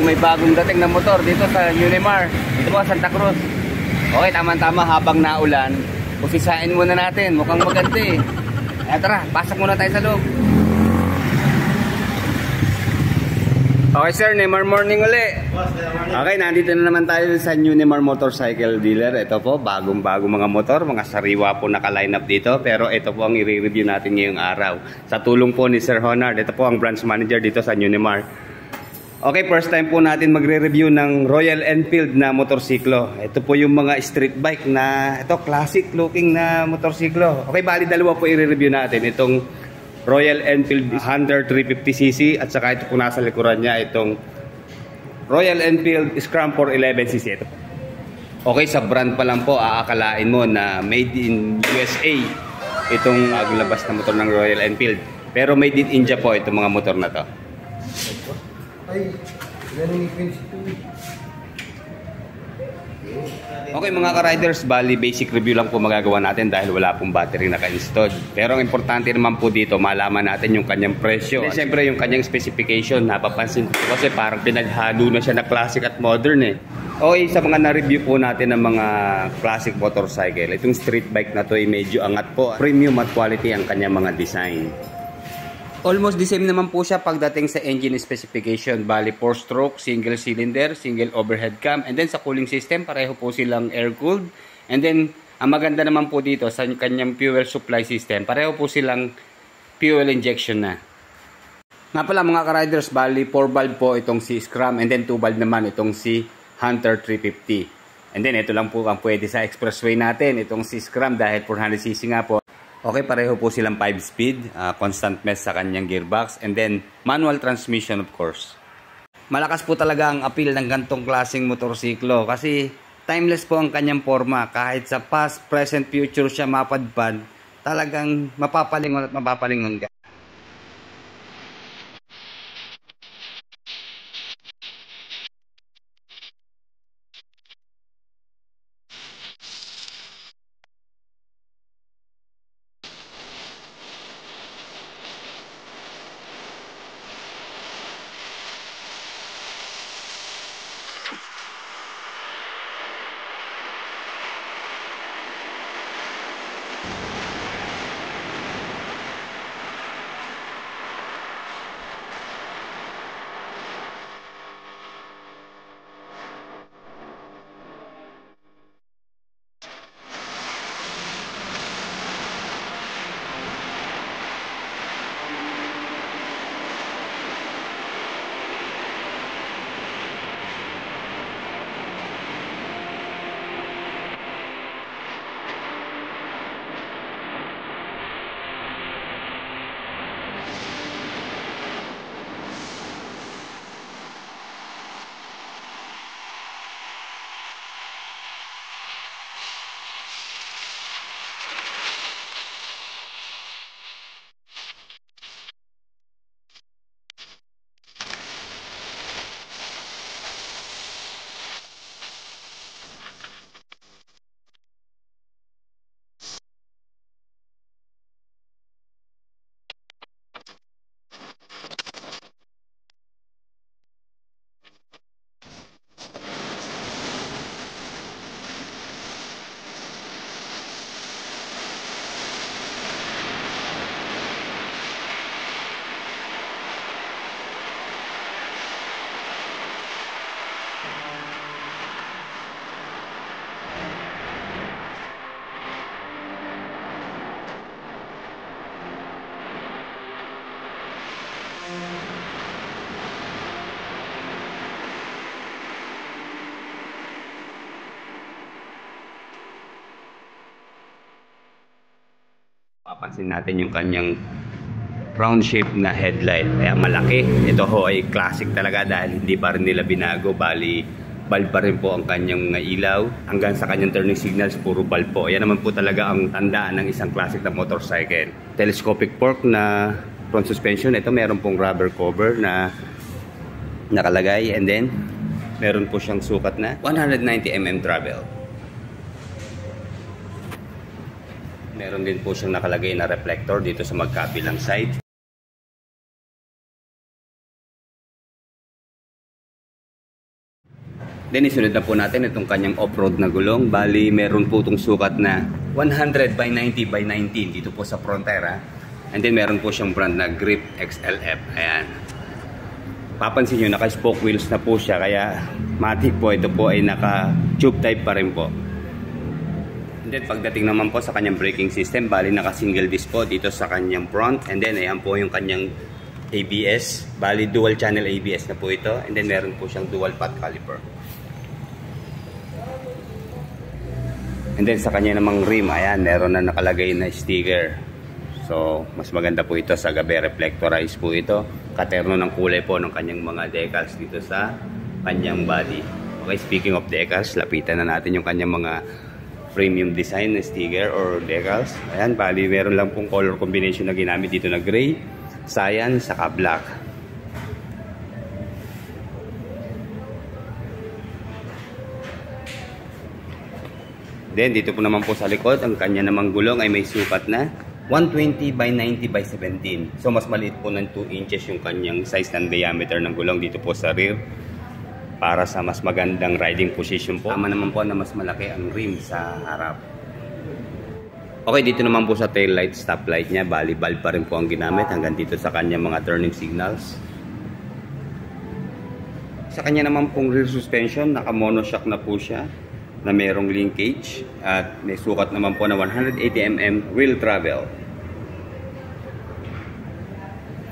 mukhang may bagong dating na motor dito sa Unimar. Dito po Santa Cruz. Okay, tama-tama habang naulan. Usisain muna natin. Mukhang maganda eh. Tara, pasok muna tayo sa loob. Okay sir, Neymar morning uli. Okay, nandito na naman tayo sa Unimar Motorcycle Dealer. Ito po, bagong-bagong mga motor, mga sariwa po naka-line up dito. Pero ito po ang i-review natin ngayong araw. Sa tulong po ni Sir Honard, ito po ang branch manager dito sa Unimar. Okay, first time po natin magre-review ng Royal Enfield na motorsiklo. Ito po yung mga street bike na, ito classic looking na motorsiklo. Okay, bali dalawa po i-review natin. Itong Royal Enfield Hunter 350cc at saka ito po nasa likuran niya itong Royal Enfield Scram 411cc. Ito. Okay, sa brand pa lang po aakalain mo na made in USA itong bagong labas na motor ng Royal Enfield. Pero made in India po itong mga motor na to. Okay mga ka-riders, bali basic review lang po magagawa natin dahil wala pong battery naka-installed. Pero ang importante naman po dito, malaman natin yung kanyang presyo. At siyempre yung kanyang specification, napapansin ko kasi parang pinaghalo na siya na classic at modern eh. Okay, sa mga na-review po natin ng mga classic motorcycle, itong street bike na to ay medyo angat po. Premium at quality ang kanyang mga design. Almost the same naman po siya pagdating sa engine specification. Bali 4-stroke, single cylinder, single overhead cam. And then sa cooling system, pareho po silang air-cooled. And then, ang maganda naman po dito sa kanyang fuel supply system, pareho po silang fuel injection na. Nga pala mga ka-riders, bali 4-valve po itong si Scram. And then 2-valve naman itong si Hunter 350. And then ito lang po ang pwede sa expressway natin, itong si Scram dahil 400cc nga po. Okay, pareho po silang 5-speed, constant mess sa kanyang gearbox, and then manual transmission of course. Malakas po talaga ang appeal ng gantong klaseng motorsiklo kasi timeless po ang kanyang forma. Kahit sa past, present, future siya mapadpad, talagang mapapalingon at mapapalingon ka. Papansin natin yung kanyang round shape na headlight. Kaya malaki. Ito ho ay classic talaga dahil hindi pa rin nila binago. Bali, bulb pa rin po ang kanyang ilaw. Hanggang sa kanyang turning signals, puro bulb po. Yan naman po talaga ang tandaan ng isang classic na motorcycle. Telescopic fork na front suspension. Ito meron pong rubber cover na nakalagay. And then, meron po siyang sukat na 190mm travel. Meron din po siyang nakalagay na reflector dito sa magkabilang side. Then isunod na po natin itong kanyang off-road na gulong. Bali, meron po itong sukat na 100 by 90 by 19 dito po sa Frontera. And then meron po siyang brand na Grip XLF. Ayan. Papansin nyo, naka-spoke wheels na po siya. Kaya matik po, ito po ay naka-tube type pa rin po. And then pagdating naman po sa kanyang braking system, bali naka-single disc po dito sa kanyang front. And then ayan po yung kanyang ABS. Bali dual channel ABS na po ito. And then meron po siyang dual path caliper. And then sa kanya namang rim, ayan, meron na nakalagay na sticker. So, mas maganda po ito sa gabi. Reflectorized po ito. Katerno ng kulay po ng kanyang mga decals dito sa kanyang body. Okay, speaking of decals, lapitan na natin yung kanyang mga premium design na sticker or decals. Ayan, bali meron lang pong color combination na ginamit dito na gray, cyan, saka black. Then dito po naman po sa likod, ang kanya namang gulong ay may sukat na 120 by 90 by 17. So mas maliit po ng 2 inches yung kanyang size ng diameter ng gulong dito po sa rear. Para sa mas magandang riding position po. Tama naman po na mas malaki ang rim sa harap. Okay, dito naman po sa tail light, stop light niya. Bali bulb pa rin po ang ginamit hanggang dito sa kanyang mga turning signals. Sa kanya naman pong rear suspension, naka monoshock na po siya na mayroong linkage at may sukat naman po na 180mm wheel travel.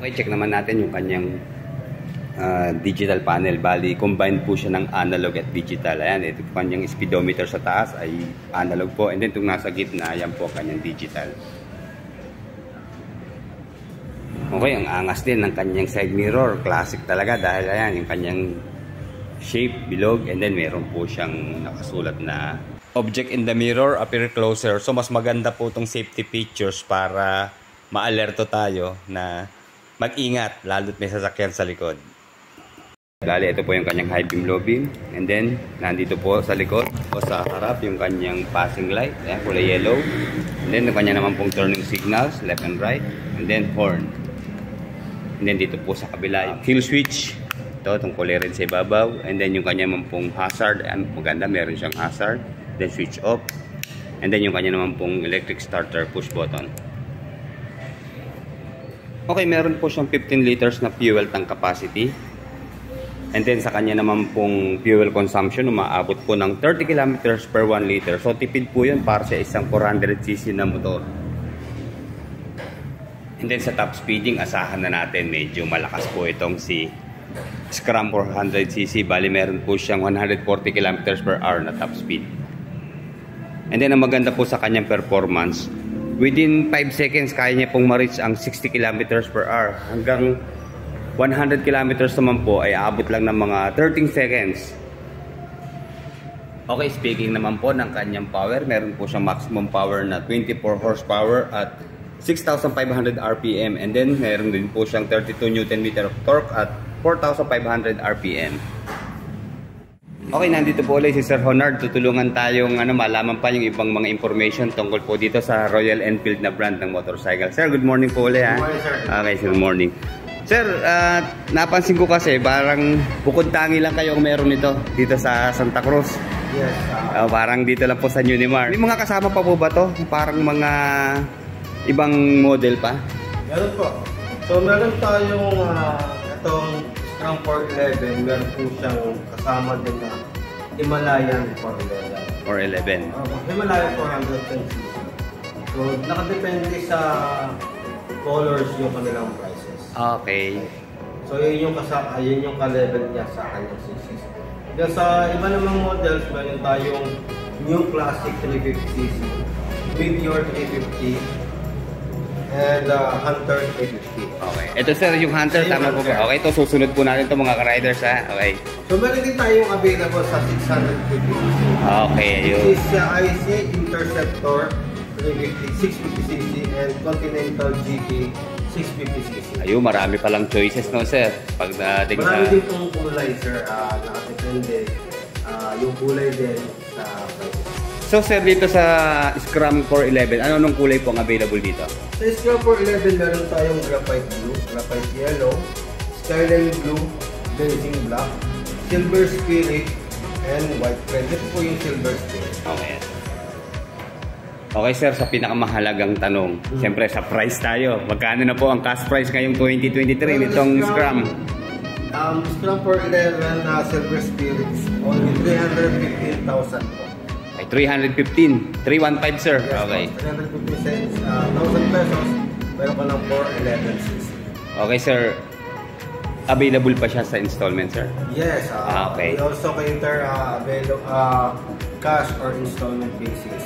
Okay, check naman natin yung kanyang digital panel. Bali, combined po siya ng analog at digital. Ayan, ito po kanyang speedometer sa taas ay analog po. And then itong nasa gitna, ayan po kanyang digital. Okay, ang angas din ng kanyang side mirror. Classic talaga dahil ayan, yung kanyang shape, bilog, and then meron po siyang nakasulat na object in the mirror, appear closer. So mas maganda po itong safety features para ma-alerto tayo na mag-ingat, lalo't may sasakyan sa likod. Bali, ito po yung kanyang high beam, low beam. And then, nandito po sa likod o sa harap yung kanyang passing light. Ayan, kulay yellow. And then, yung kanya naman pong turning signals, left and right. And then, horn. And then, dito po sa kabila, yung kill switch. Ito, itong kulay red sa ibabaw. And then, yung kanya naman pong hazard. Ayan, maganda, meron siyang hazard. Then, switch off. And then, yung kanya naman pong electric starter push button. Okay, meron po siyang 15 liters na fuel tank capacity. And then sa kanya naman pong fuel consumption, umaabot po ng 30 kilometers per 1 liter. So tipid po yun para sa isang 400cc na motor. And then sa top speeding, asahan na natin medyo malakas po itong si Scram 400cc. Bali meron po siyang 140 kilometers per hour na top speed. And then ang maganda po sa kanyang performance, within 5 seconds kaya niya pong ma-reach ang 60 kilometers per hour. Hanggang 100 kilometers naman po ay aabot lang ng mga 13 seconds. Okay, speaking naman po ng kanyang power, meron po siyang maximum power na 24 horsepower at 6,500 RPM. And then meron din po siyang 32 Newton meter of torque at 4,500 RPM. Okay, nandito po ulit si Sir Honard. Tutulungan tayong malaman pa yung ibang mga information tungkol po dito sa Royal Enfield na brand ng motorcycle. Sir, good morning po ulit ha. Good morning, sir. Okay, good morning. Sir, napansin ko kasi parang bukod tangi lang kayo kung meron nito dito sa Santa Cruz. Yes. Parang dito lang po sa Unimar. May mga kasama pa po ba to? Parang mga ibang model pa? Meron po. So meron tayong itong Scram 411. Meron po siyang kasama din na Himalayan 411. Or 11? Himalayan 410cc. So nakadepende sa colors yung kanilang prices. Okay. So yun yung ka-level niya sa kanyang CCs. Then sa iba namang models, meron tayong New Classic 350cc, Meteor 350, and Hunter 350. Okay. Ito sir, yung Hunter, tama po ba? Okay, ito susunod po natin ito mga ka-riders ha. Okay. So meron din tayong available sa 650cc. Okay, yun. This is IC Interceptor 350, 650cc, and Continental GT 650cc. Ayun, marami palang choices no sir. Pagdating Marami sa... din pong kulay sir, nakadepende yung kulay din sa prices. So sir, dito sa Scram 411, ano nung kulay po ang available dito? Sa Scram 411, meron tayong graphite blue, graphite yellow, skyline blue, benzene black, silver spirit, and white pen. Ito po yung silver spirit. Okay. Okay sir, sa pinakamahalagang tanong, siyempre sa price tayo. Magkano na po ang cash price ngayong 2023 nitong Scrum? Scrum for 11 silver spirits, only 315,000 po. Ay, 315. 315 sir. Yes, Okay. 315 cents, 1,000 pesos, pero ko lang for 11.60. Okay sir. Available pa siya sa installment sir? Yes, okay. We also cater cash or installment basis.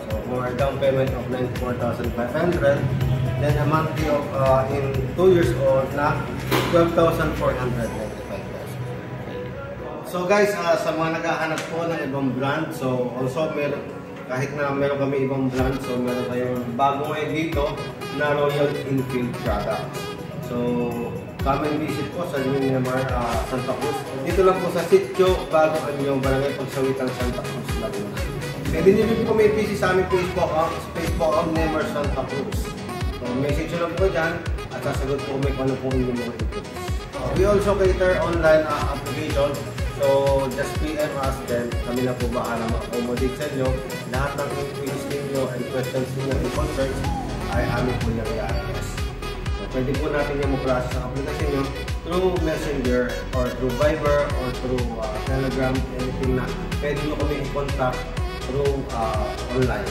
So for a down payment of 94,500, then a monthly of in 2 years old na 12,495 pesos. So guys, sa mga naghahanap po ng ibang brand, so also kahit na meron kami ibang brand, so meron tayong bago ngayon dito na Royal Enfield products. So come and visit po sa Miramar, Santa Cruz. Dito lang po sa Sitio, Bago Anyong Barangay Pagsawitan, Santa Cruz, Laguna. Pwede niyo po may PC sa aming Facebook ang Miramar Santa Cruz. So message nyo lang po dyan at sasagot po kami kung ano po inyong mga inputs. We also cater online application. So just PM us, then kami na po bahala ma-accommodate sa inyo. Lahat ng inquiries ninyo and questions ninyo and concerns ay amin po yung i-address. So pwede po natin yung mag-process ang application nyo through Messenger or through Viber or through Telegram, anything na pwede nyo kami i-contact through online.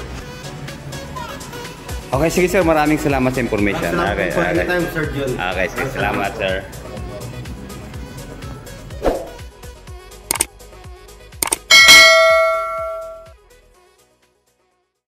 Okay, sige sir. Maraming salamat sa information. Salamat Okay, po for okay. your time, Sir John. Okay, sige. Salamat sir.